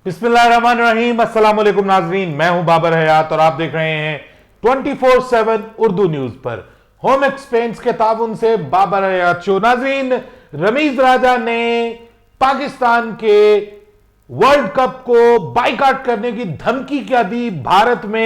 बिस्मिल्लाहिर्रहमानिर्रहीम, अस्सलाम वालेकुम नाजरीन। मैं हूं बाबर हयात और आप देख रहे हैं 24/7 उर्दू न्यूज पर होम एक्सपेंस के ताउन से बाबर हयात शो। नाजरीन, रमीज राजा ने पाकिस्तान के वर्ल्ड कप को बाइकआउट करने की धमकी क्या दी। भारत में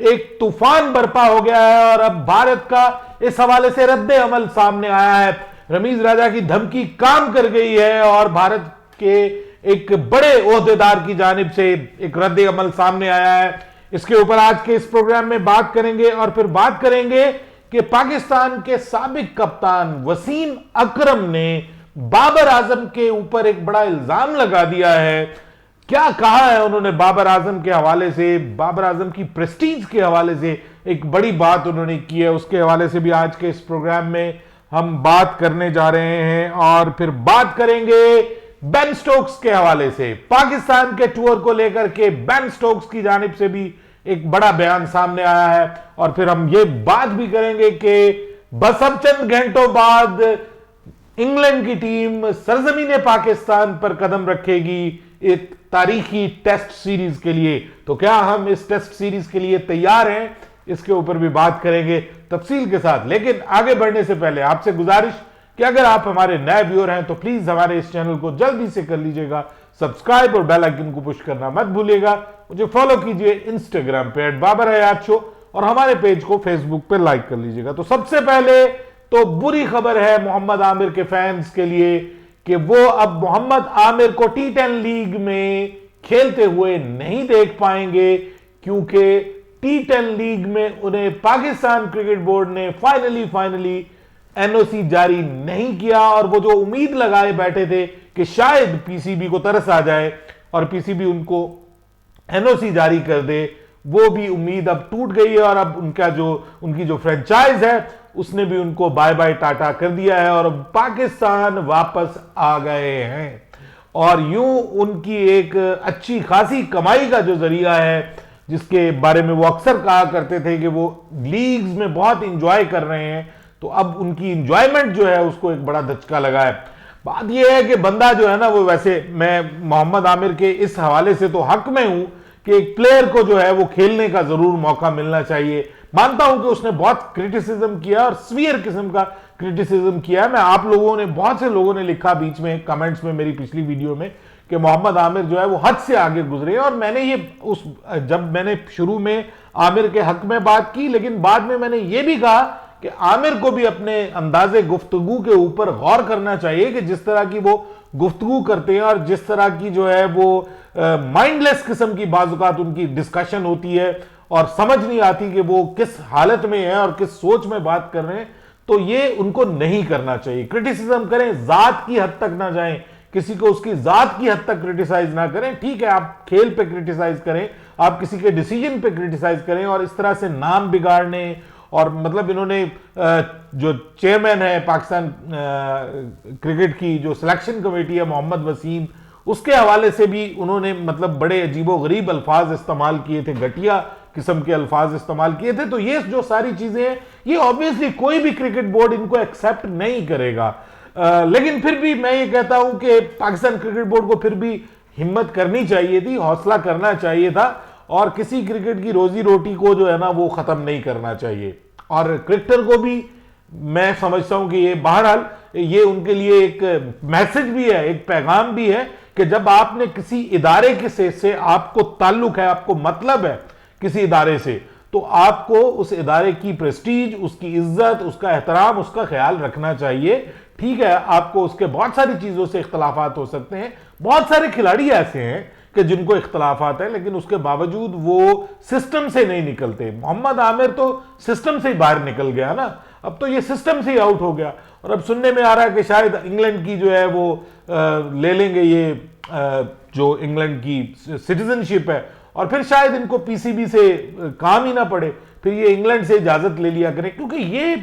एक तूफान बर्पा हो गया है और अब भारत का इस हवाले से रद्द अमल सामने आया है। रमीज राजा की धमकी काम कर गई है और भारत के एक बड़े ओहदेदार की जानिब से एक रद्द अमल सामने आया है। इसके ऊपर आज के इस प्रोग्राम में बात करेंगे और फिर बात करेंगे कि पाकिस्तान के साबिक कप्तान वसीम अकरम ने बाबर आजम के ऊपर एक बड़ा इल्जाम लगा दिया है। क्या कहा है उन्होंने बाबर आजम के हवाले से, बाबर आजम की प्रेस्टीज के हवाले से एक बड़ी बात उन्होंने की है, उसके हवाले से भी आज के इस प्रोग्राम में हम बात करने जा रहे हैं। और फिर बात करेंगे बेन स्टोक्स के हवाले से, पाकिस्तान के टूर को लेकर के बेन स्टोक्स की जानिब से भी एक बड़ा बयान सामने आया है। और फिर हम ये बात भी करेंगे कि बस अब चंद घंटों बाद इंग्लैंड की टीम सरजमीन पाकिस्तान पर कदम रखेगी एक तारीखी टेस्ट सीरीज के लिए। तो क्या हम इस टेस्ट सीरीज के लिए तैयार हैं, इसके ऊपर भी बात करेंगे तफसील के साथ। लेकिन आगे बढ़ने से पहले आपसे गुजारिश कि अगर आप हमारे नए व्यूअर हैं तो प्लीज हमारे इस चैनल को जल्दी से कर लीजिएगा सब्सक्राइब और बेल आइकन को पुश करना मत भूलिएगा। मुझे फॉलो कीजिए इंस्टाग्राम पे @बाबरहयात शो और हमारे पेज को फेसबुक पे लाइक कर लीजिएगा। तो सबसे पहले तो बुरी खबर है मोहम्मद आमिर के फैंस के लिए कि वो अब मोहम्मद आमिर को T10 लीग में खेलते हुए नहीं देख पाएंगे, क्योंकि T10 लीग में उन्हें पाकिस्तान क्रिकेट बोर्ड ने फाइनली एनओसी जारी नहीं किया। और वो जो उम्मीद लगाए बैठे थे कि शायद पीसीबी को तरस आ जाए और पीसीबी उनको एनओसी जारी कर दे, वो भी उम्मीद अब टूट गई है। और अब उनकी जो फ्रेंचाइज है उसने भी उनको बाय बाय टाटा कर दिया है और अब पाकिस्तान वापस आ गए हैं। और यूं उनकी एक अच्छी खासी कमाई का जो जरिया है, जिसके बारे में वो अक्सर कहा करते थे कि वो लीग्स में बहुत इंजॉय कर रहे हैं, तो अब उनकी इंजॉयमेंट जो है उसको एक बड़ा धचका लगा है। बात यह है कि बंदा जो है ना, वो वैसे मैं मोहम्मद आमिर के इस हवाले से तो हक में हूं कि एक प्लेयर को जो है वो खेलने का जरूर मौका मिलना चाहिए। मानता हूं कि उसने बहुत क्रिटिसिज्म किया और सीवियर किस्म का क्रिटिसिज्म किया। मैं आप लोगों ने, बहुत से लोगों ने लिखा बीच में कमेंट्स में मेरी पिछली वीडियो में कि मोहम्मद आमिर जो है वो हद से आगे गुजरे। और मैंने जब मैंने शुरू में आमिर के हक में बात की, लेकिन बाद में मैंने ये भी कहा कि आमिर को भी अपने अंदाजे गुफ्तगू के ऊपर गौर करना चाहिए कि जिस तरह की वो गुफ्तगू करते हैं और जिस तरह की जो है वो माइंडलेस किस्म की बाजुकात उनकी डिस्कशन होती है और समझ नहीं आती कि वो किस हालत में है और किस सोच में बात कर रहे हैं, तो ये उनको नहीं करना चाहिए। क्रिटिसिज्म करें, जात की हद तक ना जाएं, किसी को उसकी जात की हद तक क्रिटिसाइज ना करें। ठीक है, आप खेल पे क्रिटिसाइज करें, आप किसी के डिसीजन पे क्रिटिसाइज करें, और इस तरह से नाम बिगाड़ने और मतलब इन्होंने जो चेयरमैन है पाकिस्तान क्रिकेट की जो सिलेक्शन कमेटी है मोहम्मद वसीम, उसके हवाले से भी उन्होंने मतलब बड़े अजीबो गरीब अल्फाज इस्तेमाल किए थे, घटिया किस्म के अल्फाज इस्तेमाल किए थे। तो ये जो सारी चीजें हैं ये ऑब्वियसली कोई भी क्रिकेट बोर्ड इनको एक्सेप्ट नहीं करेगा। लेकिन फिर भी मैं ये कहता हूं कि पाकिस्तान क्रिकेट बोर्ड को फिर भी हिम्मत करनी चाहिए थी, हौसला करना चाहिए था और किसी क्रिकेट की रोजी रोटी को जो है ना वो खत्म नहीं करना चाहिए। और क्रिकेटर को भी मैं समझता हूं कि ये बहरहाल ये उनके लिए एक मैसेज भी है, एक पैगाम भी है कि जब आपने किसी इदारे के से आपको ताल्लुक है, आपको मतलब है किसी इदारे से, तो आपको उस इदारे की प्रेस्टीज, उसकी इज्जत, उसका एहतराम, उसका ख्याल रखना चाहिए। ठीक है, आपको उसके बहुत सारी चीजों से इख्तलाफात हो सकते हैं, बहुत सारे खिलाड़ी ऐसे हैं कि जिनको इख्तलाफात है, लेकिन उसके बावजूद वो सिस्टम से नहीं निकलते। मोहम्मद आमिर तो सिस्टम से ही बाहर निकल गया ना, अब तो ये सिस्टम से ही आउट हो गया। और अब सुनने में आ रहा है कि शायद इंग्लैंड की जो है वो ले लेंगे ये जो इंग्लैंड की सिटीजनशिप है, और फिर शायद इनको पीसीबी से काम ही ना पड़े, फिर ये इंग्लैंड से इजाजत ले लिया करें। क्योंकि ये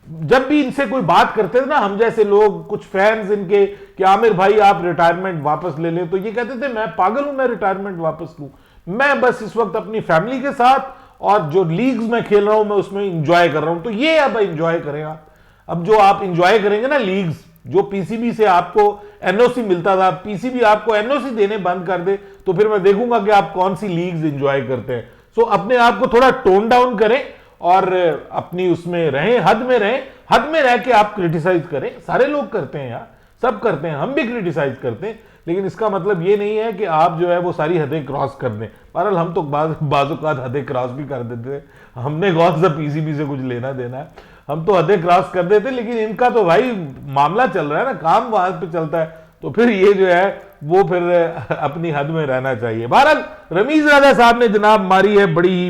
जब भी इनसे कोई बात करते थे ना, हम जैसे लोग, कुछ फैंस इनके, कि आमिर भाई आप रिटायरमेंट वापस ले लें, तो ये कहते थे मैं पागल हूं, मैं रिटायरमेंट वापस लूं, मैं बस इस वक्त अपनी फैमिली के साथ और जो लीग्स में खेल रहा हूं मैं उसमें इंजॉय कर रहा हूं। तो ये अब इंजॉय करें आप, अब जो आप इंजॉय करेंगे ना लीग्स, जो पीसीबी से आपको एनओसी मिलता था, पीसीबी आपको एनओसी देने बंद कर दे तो फिर मैं देखूंगा कि आप कौन सी लीग्स एंजॉय करते हैं। सो अपने आप को थोड़ा टोन डाउन करें और अपनी उसमें रहें, हद में रहें। हद में रह के आप क्रिटिसाइज करें, सारे लोग करते हैं यार, सब करते हैं, हम भी क्रिटिसाइज करते हैं, लेकिन इसका मतलब ये नहीं है कि आप जो है वो सारी हदें क्रॉस कर दें। बहरहाल हम तो बाज़-औक़ात हदें क्रॉस भी कर देते हैं, हमने कौन सा पीसीबी से कुछ लेना देना है, हम तो हदें क्रॉस कर देते। लेकिन इनका तो भाई मामला चल रहा है ना, काम वहां पे चलता है, तो फिर ये जो है वो फिर अपनी हद में रहना चाहिए। बहरहाल रमीज राजा साहब ने जनाब मारी है बड़ी,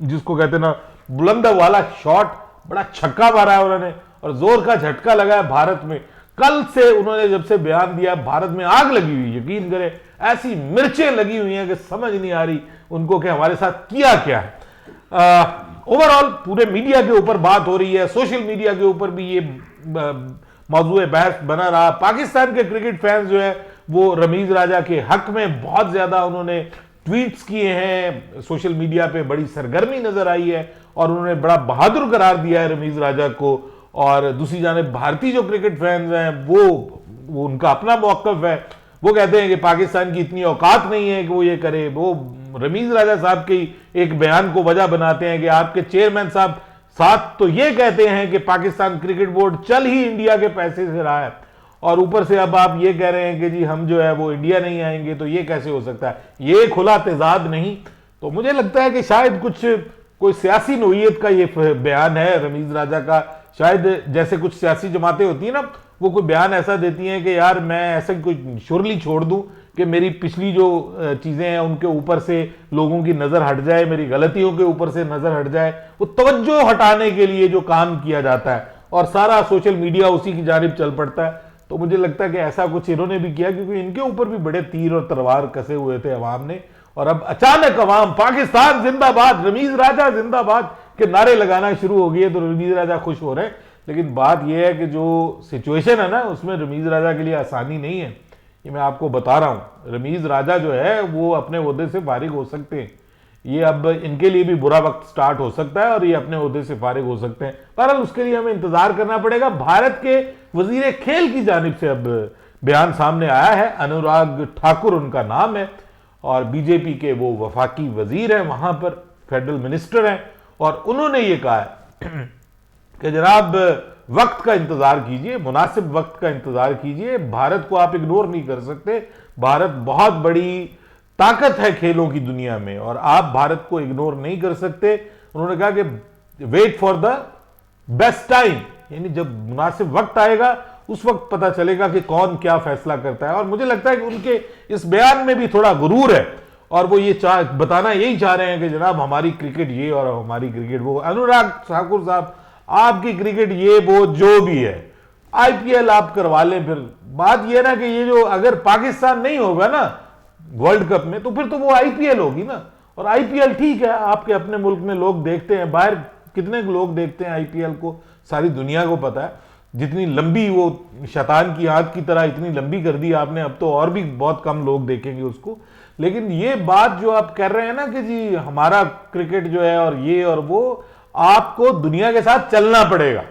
जिसको कहते हैं ना बुलंद वाला शॉट, बड़ा छक्का मारा है उन्होंने और जोर का झटका लगा है भारत में। कल से उन्होंने जब से बयान दिया, भारत में आग लगी हुई, यकीन करें ऐसी मिर्चें लगी हुई हैं कि समझ नहीं आ रही उनको कि हमारे साथ किया क्या है। ओवरऑल पूरे मीडिया के ऊपर बात हो रही है, सोशल मीडिया के ऊपर भी ये मौजूद बहस बना रहा। पाकिस्तान के क्रिकेट फैंस जो है वो रमीज राजा के हक में बहुत ज्यादा उन्होंने ट्वीट्स किए हैं, सोशल मीडिया पे बड़ी सरगर्मी नजर आई है और उन्होंने बड़ा बहादुर करार दिया है रमीज राजा को। और दूसरी जानिब भारतीय जो क्रिकेट फैंस हैं वो उनका अपना मौक़िफ़ है, वो कहते हैं कि पाकिस्तान की इतनी औकात नहीं है कि वो ये करे। वो रमीज राजा साहब के एक बयान को वजह बनाते हैं कि आपके चेयरमैन साहब साथ तो ये कहते हैं कि पाकिस्तान क्रिकेट बोर्ड चल ही इंडिया के पैसे से रहा है, और ऊपर से अब आप ये कह रहे हैं कि जी हम जो है वो इंडिया नहीं आएंगे, तो ये कैसे हो सकता है? ये खुला तेजाद नहीं। तो मुझे लगता है कि शायद कुछ कोई सियासी नोयत का ये बयान है रमीज राजा का। शायद जैसे कुछ सियासी जमातें होती है ना, वो कोई बयान ऐसा देती हैं कि यार मैं ऐसा कोई शुरली छोड़ दूं कि मेरी पिछली जो चीजें हैं उनके ऊपर से लोगों की नजर हट जाए, मेरी गलतियों के ऊपर से नजर हट जाए। वो तवज्जो हटाने के लिए जो काम किया जाता है और सारा सोशल मीडिया उसी की जानिब चल पड़ता है। तो मुझे लगता है कि ऐसा कुछ इन्होंने भी किया, क्योंकि इनके ऊपर भी बड़े तीर और तलवार कसे हुए थे अवाम ने, और अब अचानक अवाम पाकिस्तान जिंदाबाद, रमीज राजा जिंदाबाद के नारे लगाना शुरू हो गए, तो रमीज राजा खुश हो रहे हैं। लेकिन बात यह है कि जो सिचुएशन है ना, उसमें रमीज राजा के लिए आसानी नहीं है, ये मैं आपको बता रहा हूं। रमीज राजा जो है वो अपने ओहदे से फारिग हो सकते हैं, ये अब इनके लिए भी बुरा वक्त स्टार्ट हो सकता है और ये अपने ओहदे से फारिग हो सकते हैं। बहरहाल उसके लिए हमें इंतजार करना पड़ेगा। भारत के वजीर खेल की जानिब से अब बयान सामने आया है, अनुराग ठाकुर उनका नाम है और बीजेपी के वो वफाकी वजीर हैं, वहां पर फेडरल मिनिस्टर हैं, और उन्होंने ये कहा है कि जनाब वक्त का इंतजार कीजिए, मुनासिब वक्त का इंतजार कीजिए, भारत को आप इग्नोर नहीं कर सकते। भारत बहुत बड़ी ताकत है खेलों की दुनिया में और आप भारत को इग्नोर नहीं कर सकते। उन्होंने कहा कि wait for the best time, यानी जब मुनासिब वक्त आएगा उस वक्त पता चलेगा कि कौन क्या फैसला करता है। और मुझे लगता है कि उनके इस बयान में भी थोड़ा गुरूर है और वो ये बताना यही चाह रहे हैं कि जनाब हमारी क्रिकेट ये और हमारी क्रिकेट वो। अनुराग ठाकुर साहब, आपकी क्रिकेट ये वो जो भी है, आईपीएल आप करवा लें। फिर बात ये ना कि ये जो अगर पाकिस्तान नहीं होगा ना वर्ल्ड कप में, तो फिर तो वो आईपीएल होगी ना। और आईपीएल ठीक है, आपके अपने मुल्क में लोग देखते हैं, बाहर कितने लोग देखते हैं आईपीएल को, सारी दुनिया को पता है। जितनी लंबी वो शैतान की आंख की तरह इतनी लंबी कर दी आपने, अब तो और भी बहुत कम लोग देखेंगे उसको। लेकिन ये बात जो आप कर रहे हैं ना कि जी हमारा क्रिकेट जो है और ये और वो, आपको दुनिया के साथ चलना पड़ेगा।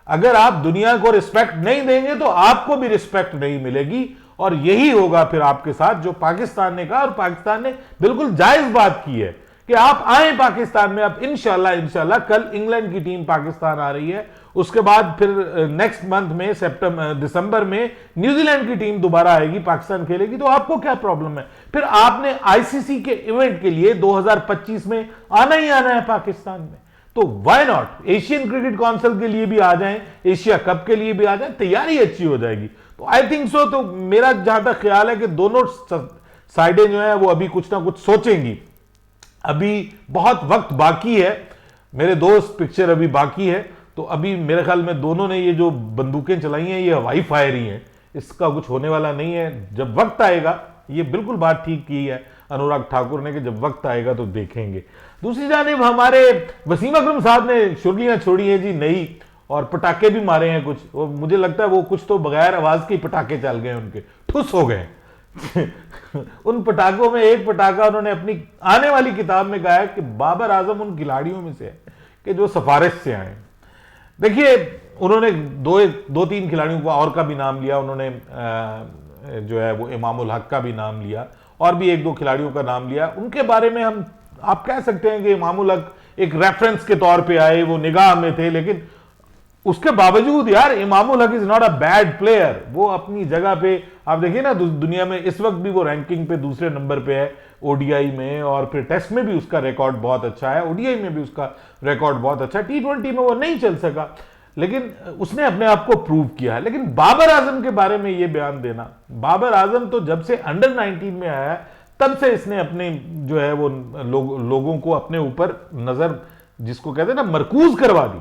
अगर आप दुनिया को रिस्पेक्ट नहीं देंगे तो आपको भी रिस्पेक्ट नहीं मिलेगी, और यही होगा फिर आपके साथ जो पाकिस्तान ने कहा। और पाकिस्तान ने बिल्कुल जायज बात की है कि आप आए पाकिस्तान में। अब इंशाल्लाह कल इंग्लैंड की टीम पाकिस्तान आ रही है, उसके बाद फिर नेक्स्ट मंथ में दिसंबर में न्यूजीलैंड की टीम दोबारा आएगी, पाकिस्तान खेलेगी। तो आपको क्या प्रॉब्लम है? फिर आपने आईसीसी के इवेंट के लिए 2025 में आना ही आना है पाकिस्तान में, तो why not? Asian cricket council के लिए भी आ जाएं, एशिया कप के लिए भी आ जाएं, तैयारी अच्छी हो जाएगी। तो आई थिंक सो। तो मेरा जहां तक ख्याल है कि दोनों साइडें जो है वो अभी कुछ ना कुछ सोचेंगी। अभी बहुत वक्त बाकी है, मेरे दोस्त, पिक्चर अभी बाकी है। तो अभी मेरे ख्याल में दोनों ने ये जो बंदूकें चलाई हैं ये हवाई फायर ही है, इसका कुछ होने वाला नहीं है। जब वक्त आएगा, ये बिल्कुल बात ठीक की है अनुराग ठाकुर ने कि जब वक्त आएगा तो देखेंगे। दूसरी जानिब हमारे वसीम अकरम साहब ने शुर्लियां छोड़ी हैं जी नई, और पटाखे भी मारे हैं कुछ। वो मुझे लगता है वो कुछ तो बगैर आवाज के पटाखे चल गए, उनके ठुस हो गए उन पटाखों में एक पटाखा उन्होंने अपनी आने वाली किताब में कहा है कि बाबर आजम उन खिलाड़ियों में से है कि जो सिफारिश से आए। देखिए, उन्होंने दो तीन खिलाड़ियों को और का भी नाम लिया उन्होंने, जो है वो इमामुल हक का भी नाम लिया और भी एक दो खिलाड़ियों का नाम लिया। उनके बारे में हम आप कह सकते हैं कि इमामुल हक एक रेफरेंस के तौर पे आए, वो निगाह में थे, लेकिन उसके बावजूद यार Imamul Haq is not a bad player. वो अपनी जगह पे आप देखिए ना, दुनिया में इस वक्त भी वो रैंकिंग पे दूसरे नंबर पे है ओडीआई में, और फिर टेस्ट में भी उसका रिकॉर्ड बहुत अच्छा है, ओडीआई में भी उसका रिकॉर्ड बहुत अच्छा है। टी20 में वो नहीं चल सका, लेकिन उसने अपने आप को प्रूव किया है। लेकिन बाबर आजम के बारे में ये बयान देना, बाबर आजम तो जब से अंडर 19 में आया तब से इसने अपने जो है वो लोगों को अपने ऊपर नजर, जिसको कहते हैं ना, मरकूज करवा दी।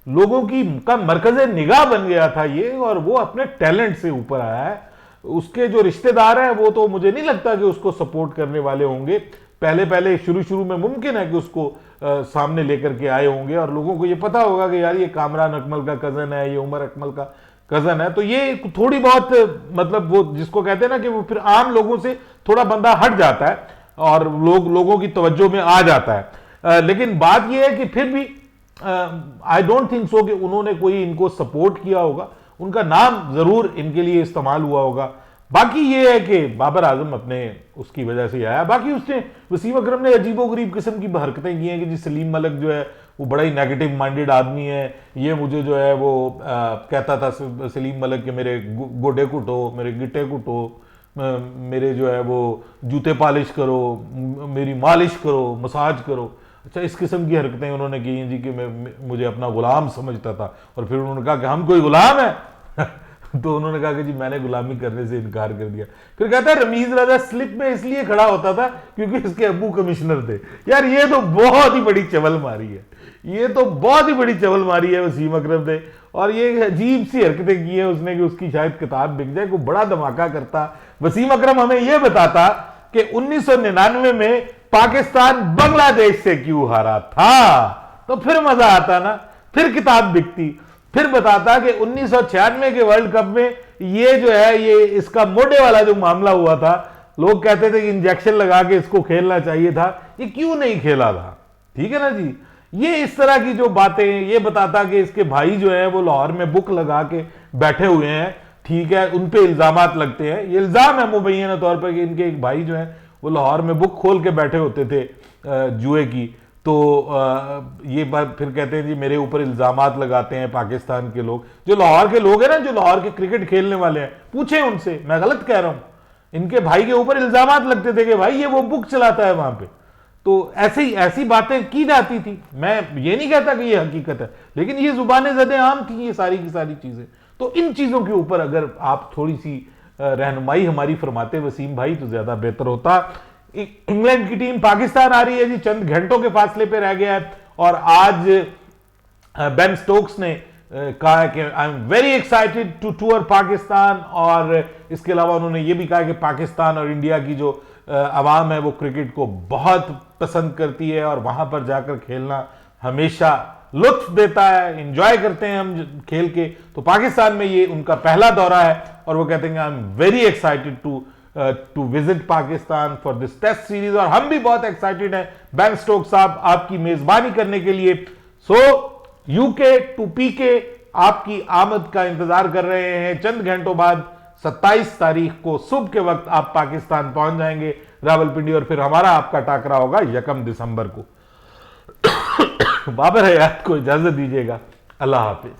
लोगों की का मरकज़े निगाह बन गया था ये, और वो अपने टैलेंट से ऊपर आया है। उसके जो रिश्तेदार हैं वो तो मुझे नहीं लगता कि उसको सपोर्ट करने वाले होंगे। पहले शुरू में मुमकिन है कि उसको सामने लेकर के आए होंगे, और लोगों को ये पता होगा कि यार ये कामरान अकमल का कजन है, ये उमर अकमल का कजन है, तो ये थोड़ी बहुत मतलब वो जिसको कहते हैं ना कि वो फिर आम लोगों से थोड़ा बंदा हट जाता है और लोगों की तवज्जो में आ जाता है। लेकिन बात यह है कि फिर भी आई डोंट थिंक सो कि उन्होंने कोई इनको सपोर्ट किया होगा, उनका नाम जरूर इनके लिए इस्तेमाल हुआ होगा। बाकी ये है कि बाबर आजम अपने उसकी वजह से आया। बाकी उसने, वसीम अकरम ने अजीबोगरीब किस्म की हरकतें की हैं कि जी सलीम मलिक जो है वो बड़ा ही नेगेटिव माइंडेड आदमी है, ये मुझे जो है वो कहता था सलीम मलिक के मेरे गोडे कुटो, मेरे गिट्टे कुटो, मेरे जो है वो जूते पॉलिश करो, मेरी मालिश करो, मसाज करो। अच्छा, इस किस्म की हरकतें उन्होंने की जी कि मुझे अपना गुलाम समझता था, और फिर उन्होंने कहा कि हम कोई गुलाम है तो उन्होंने कहा कि जी मैंने गुलामी करने से इनकार कर दिया। फिर कहता है रमीज राजा स्लिप में इसलिए खड़ा होता था क्योंकि इसके अब्बू कमिश्नर थे। यार ये तो बहुत ही बड़ी चवल मारी है, ये तो बहुत ही बड़ी चवल मारी है वसीम अकरम ने, और ये अजीब सी हरकतें की है उसने कि उसकी शायद किताब बिक जाए। को बड़ा धमाका करता वसीम अकरम हमें यह बताता कि 1999 में पाकिस्तान बांग्लादेश से क्यों हारा था, तो फिर मजा आता ना, फिर किताब बिकती। फिर बताता कि 1996 के वर्ल्ड कप में ये जो है ये इसका मोढे वाला जो मामला हुआ था, लोग कहते थे कि इंजेक्शन लगा के इसको खेलना चाहिए था, ये क्यों नहीं खेला था। ठीक है ना जी, ये इस तरह की जो बातें, ये बताता कि इसके भाई जो है वो लाहौर में बुक लगा के बैठे हुए हैं। ठीक है, उन पे इल्जामात लगते हैं, ये इल्जाम है मुबैना तौर पर कि इनके एक भाई जो है वो लाहौर में बुक खोल के बैठे होते थे जुए की। तो ये बात फिर कहते हैं जी मेरे ऊपर इल्जामात लगाते हैं पाकिस्तान के लोग, जो लाहौर के लोग हैं ना, जो लाहौर के क्रिकेट खेलने वाले हैं, पूछे उनसे, मैं गलत कह रहा हूं। इनके भाई के ऊपर इल्जामात लगते थे कि भाई ये वो बुक चलाता है वहां पे। तो ऐसी बातें की जाती थी। मैं ये नहीं कहता कि ये हकीकत है, लेकिन ये जुबान ज़द आम थी ये सारी की सारी चीजें। तो इन चीजों के ऊपर अगर आप थोड़ी सी रहनुमाई हमारी फरमाते वसीम भाई तो ज्यादा बेहतर होता। इंग्लैंड की टीम पाकिस्तान आ रही है जी, चंद घंटों के फासले पे रह गया है, और आज बेन स्टोक्स ने कहा है कि I am very excited to tour Pakistan, और इसके अलावा उन्होंने ये भी कहा कि पाकिस्तान और इंडिया की जो आवाम है वो क्रिकेट को बहुत पसंद करती है, और वहां पर जाकर खेलना हमेशा लुत्फ देता है, इंजॉय करते हैं हम खेल के। तो पाकिस्तान में ये उनका पहला दौरा है, और वो कहते हैं I am very excited to visit Pakistan for this test series, और हम भी बहुत एक्साइटेड हैं बेन स्टोक्स साहब आपकी मेजबानी करने के लिए। सो यूके टू पीके आपकी आमद का इंतजार कर रहे हैं। चंद घंटों बाद 27 तारीख को सुबह के वक्त आप पाकिस्तान पहुंच जाएंगे रावलपिंडी, और फिर हमारा आपका टाकरा होगा 1 दिसंबर को। बाबर हयात को इजाजत दीजिएगा, अल्लाह हाफिज।